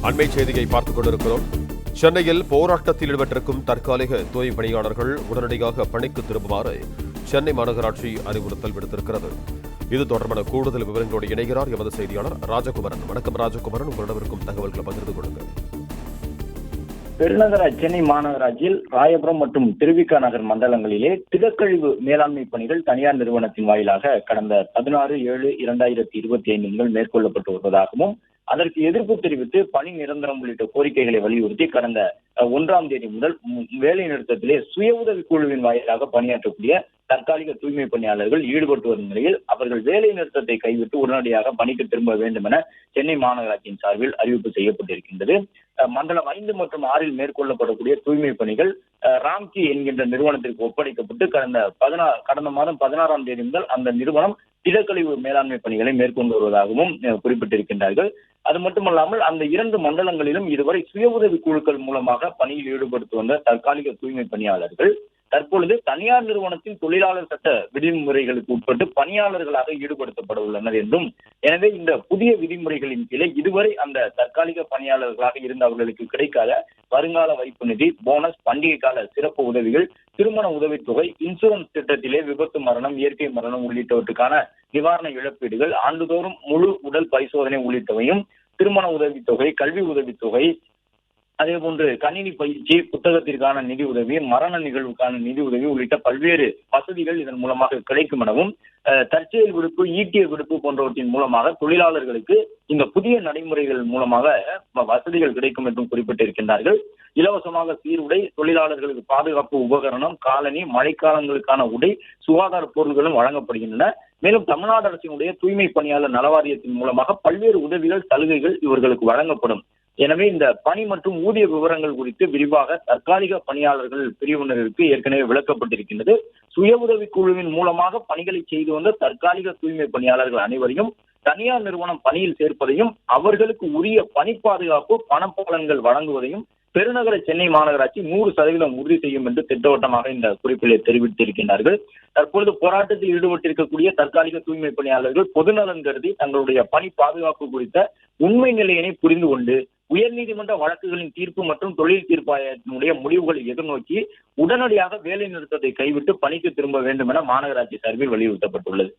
அண்மை செய்தியை பார்த்துக் கொண்டிருக்கிறோம். சென்னையில் போராட்டத்தில் ஈடுபட்டிருக்கும் தற்காலிக தூய்மை பணியாளர்கள் உடனடியாக பணிக்கு திரும்புமாறு சென்னை மாநகராட்சி அறிவுறுத்தல் விடுத்திருக்கிறது. இது தொடர்பான கூடுதல் விவரங்களோடு இணைகிறார் எமது செய்தியாளர் ராஜகுமரன். வணக்கம் ராஜகுமரன், உங்களிடம் இருக்கும் தகவல்களை பகிர்ந்து கொள்ளுங்கள். பெருநகர சென்னை மாநகராட்சியில் ராயபுரம் மற்றும் திருவிக நகர் மண்டலங்களிலே திடக்கழிவு மேலாண்மை பணிகள் தனியார் நிறுவனத்தின் வாயிலாக கடந்த 16/7/2025 முதல் மேற்கொள்ளப்பட்டு வருவதாகவும், அதற்கு எதிர்ப்பு தெரிவித்து பணி நிரந்தரம் உள்ளிட்ட கோரிக்கைகளை வலியுறுத்தி கடந்த 1ஆம் தேதி முதல் வேலை நிறுத்தத்திலே சுய உதவி குழுவின் வாயிலாக பணியாற்றக்கூடிய தற்காலிக தூய்மை பணியாளர்கள் ஈடுபட்டு வரும் நிலையில் அவர்கள் வேலை நிறுத்தத்தை கைவிட்டு உடனடியாக பணிக்கு திரும்ப வேண்டும் என சென்னை மாநகராட்சியின் சார்பில் அறிவிப்பு செய்யப்பட்டிருக்கின்றது. மண்டலம் 5 மற்றும் 6 மேற்கொள்ளப்படக்கூடிய தூய்மை பணிகள் ராம்கி என்கின்ற நிறுவனத்திற்கு ஒப்படைக்கப்பட்டு கடந்த மாதம் 16ஆம் தேதி முதல் அந்த நிறுவனம் திடக்கழிவு மேலாண்மை பணிகளை மேற்கொண்டு வருவதாகவும் குறிப்பிட்டிருக்கின்றார்கள். அது மட்டுமல்லாமல் அந்த 2 மண்டலங்களிலும் இதுவரை சுய உதவி குழுக்கள் மூலமாக பணியில் ஈடுபடுத்தி வந்த தற்காலிக தூய்மை பணியாளர்கள் தற்பொழுது தனியார் நிறுவனத்தின் தொழிலாளர் சட்ட விதிமுறைகளுக்கு உட்பட்டு பணியாளர்களாக ஈடுபடுத்தப்பட உள்ளனர் என்றும், எனவே இந்த புதிய விதிமுறைகளின் கீழே இதுவரை அந்த தற்காலிக பணியாளர்களாக இருந்த அவர்களுக்கு கிடைக்காத வருங்கால வைப்பு நிதி, போனஸ், பண்டிகை கால சிறப்பு உதவிகள், திருமண உதவித்தொகை, இன்சூரன்ஸ் திட்டத்திலே விபத்து மரணம், இயற்கை மரணம் உள்ளிட்டவற்றுக்கான நிவாரண இழப்பீடுகள், ஆண்டுதோறும் முழு உடல் பரிசோதனை உள்ளிட்டவையும், திருமண உதவித்தொகை, கல்வி உதவித்தொகை, அதே போன்று கணினி பயிற்சி, புத்தகத்திற்கான நிதி உதவி, மரண நிகழ்வுக்கான நிதி உதவி உள்ளிட்ட பல்வேறு வசதிகள் இதன் மூலமாக கிடைக்கும் எனவும், தற்செயல் விடுப்பு, ஈட்டிய விடுப்பு போன்றவற்றின் மூலமாக தொழிலாளர்களுக்கு இந்த புதிய நடைமுறைகள் மூலமாக வசதிகள் கிடைக்கும் என்றும் குறிப்பிட்டிருக்கின்றார்கள். இலவசமாக சீருடை, தொழிலாளர்களுக்கு பாதுகாப்பு உபகரணம், காலணி, மழைக்காலங்களுக்கான உடை, சுகாதார பொருட்களும் வழங்கப்படுகின்றன. மேலும் தமிழ்நாடு அரசினுடைய தூய்மை பணியாளர் நலவாரியத்தின் மூலமாக பல்வேறு உதவிகள், சலுகைகள் இவர்களுக்கு வழங்கப்படும். எனவே இந்த பணி மற்றும் ஊதிய விவரங்கள் குறித்து விரிவாக தற்காலிக பணியாளர்கள் பிரிவினருக்கு ஏற்கனவே விளக்கப்பட்டிருக்கின்றது. சுய உதவி குழுவின் மூலமாக பணிகளை செய்து வந்த தற்காலிக தூய்மை பணியாளர்கள் அனைவரையும் தனியார் நிறுவனம் பணியில் சேர்ப்பதையும், அவர்களுக்கு உரிய பணி பாதுகாப்பு, பணப்பலன்கள் வழங்குவதையும் பெருநகர சென்னை மாநகராட்சி 100% உறுதி செய்யும் என்று திட்டவட்டமாக இந்த குறிப்பிலே தெரிவித்திருக்கிறார்கள். தற்பொழுது போராட்டத்தில் ஈடுபட்டிருக்கக்கூடிய தற்காலிக தூய்மை பணியாளர்கள் பொதுநலன் கருதி தங்களுடைய பணி பாதுகாப்பு குறித்த உண்மை நிலையினை புரிந்து கொண்டு உயர்நீதிமன்ற வழக்குகளின் தீர்ப்பு மற்றும் தொழில் தீர்ப்பாயத்தினுடைய முடிவுகளை எதிர்நோக்கி உடனடியாக வேலை நிறுத்தத்தை கைவிட்டு பணிக்கு திரும்ப வேண்டும் என மாநகராட்சி சார்பில் வலியுறுத்தப்பட்டுள்ளது.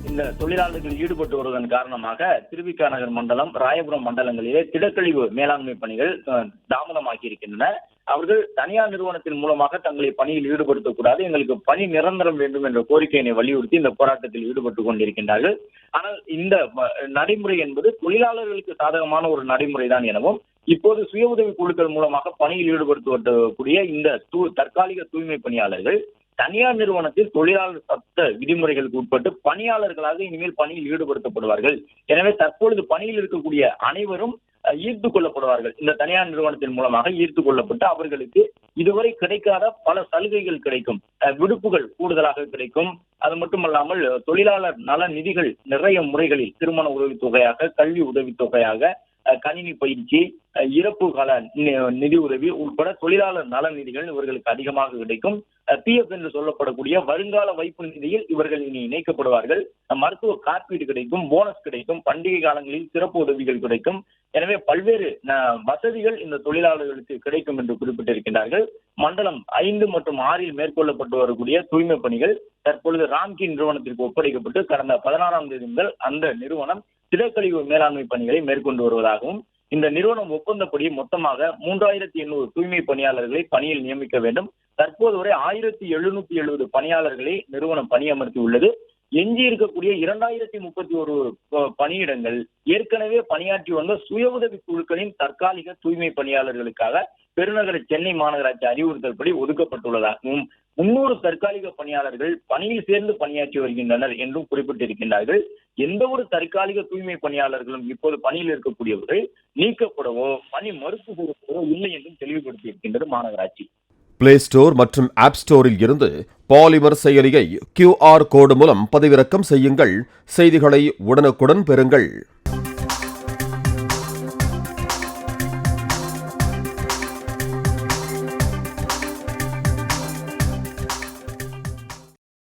இந்த தொழிலாளர்கள் ஈடுபட்டு வருவதன் காரணமாக திருவிக நகர் மண்டலம், ராயபுரம் மண்டலங்களிலே திடக்கழிவு மேலாண்மை பணிகள் தாமதமாக்கி இருக்கின்றன. அவர்கள் தனியார் நிறுவனத்தின் மூலமாக தங்களை பணியில் ஈடுபடுத்தக்கூடாது, எங்களுக்கு பணி நிரந்தரம் வேண்டும் என்ற கோரிக்கையினை வலியுறுத்தி இந்த போராட்டத்தில் ஈடுபட்டுக் கொண்டிருக்கின்றார்கள். ஆனால் இந்த நடைமுறை என்பது தொழிலாளர்களுக்கு சாதகமான ஒரு நடைமுறைதான் எனவும், இப்போது சுய உதவி குழுக்கள் மூலமாக பணியில் ஈடுபடுத்தக்கூடிய இந்த தற்காலிக தூய்மை பணியாளர்கள் தனியார் நிறுவனத்தில் தொழிலாளர் சட்ட விதிமுறைகளுக்கு உட்பட்டு பணியாளர்களாக இனிமேல் பணியில் ஈடுபடுத்தப்படுவார்கள். எனவே தற்பொழுது பணியில் இருக்கக்கூடிய அனைவரும் ஈர்த்துக் கொள்ளப்படுவார்கள். இந்த தனியார் நிறுவனத்தின் மூலமாக ஈர்த்துக் கொள்ளப்பட்டு அவர்களுக்கு இதுவரை கிடைக்காத பல சலுகைகள் கிடைக்கும், விடுப்புகள் கூடுதலாக கிடைக்கும். அது மட்டுமல்லாமல் தொழிலாளர் நல நிதிகள் நிறைய முறைகளில் திருமண உதவித்தொகையாக, கல்வி உதவித்தொகையாக, கணினி பயிற்சி, இறப்பு கால நிதி உதவி உட்பட தொழிலாளர் நல நிதிகள் இவர்களுக்கு அதிகமாக கிடைக்கும். PF என்று சொல்லப்படக்கூடிய வருங்கால வைப்பு நிதியில் இவர்கள் இனி இணைக்கப்படுவார்கள். மருத்துவ காப்பீடு கிடைக்கும், போனஸ் கிடைக்கும், பண்டிகை காலங்களில் சிறப்பு உதவிகள் கிடைக்கும். எனவே பல்வேறு வசதிகள் இந்த தொழிலாளர்களுக்கு கிடைக்கும் என்று குறிப்பிட்டிருக்கிறார்கள். மண்டலம் 5 மற்றும் 6 மேற்கொள்ளப்பட்டு வரக்கூடிய தூய்மை பணிகள் தற்பொழுது ராம்கி நிறுவனத்திற்கு ஒப்படைக்கப்பட்டு கடந்த 16ஆம் தேதி முதல் அந்த நிறுவனம் திடக்கழிவு மேலாண்மை பணிகளை மேற்கொண்டு வருவதாகவும், இந்த நிறுவனம் ஒப்பந்தப்படி மொத்தமாக 3800 தூய்மை பணியாளர்களை பணியில் நியமிக்க வேண்டும். தற்போது வரை 1770 பணியாளர்களை நிறுவனம் பணியமர்த்தி உள்ளது. எஞ்சி இருக்கக்கூடிய 2031 பணியிடங்கள் ஏற்கனவே பணியாற்றி வந்த சுய உதவி குழுக்களின் தற்காலிக தூய்மை பணியாளர்களுக்காக பெருநகர சென்னை மாநகராட்சி அறிவுறுத்தல்படி ஒதுக்கப்பட்டுள்ளதாகவும், 300 தற்காலிக பணியாளர்கள் பணியில் சேர்ந்து பணியாற்றி வருகின்றனர் என்றும் குறிப்பிட்டிருக்கின்றார்கள். எந்த ஒரு தற்காலிக தூய்மை பணியாளர்களும் இப்போது பணியில் இருக்கக்கூடியவர்கள் நீக்கப்படவோ பணி மறுப்பு கூறப்படவோ இல்லை என்றும் தெளிவுபடுத்தி இருக்கின்றது மாநகராட்சி. பிளே ஸ்டோர் மற்றும் ஆப் ஸ்டோரில் இருந்து பாலிமர் செயலியை QR கோடு மூலம் பதிவிறக்கம் செய்யுங்கள். செய்திகளை உடனுக்குடன் பெறுங்கள்.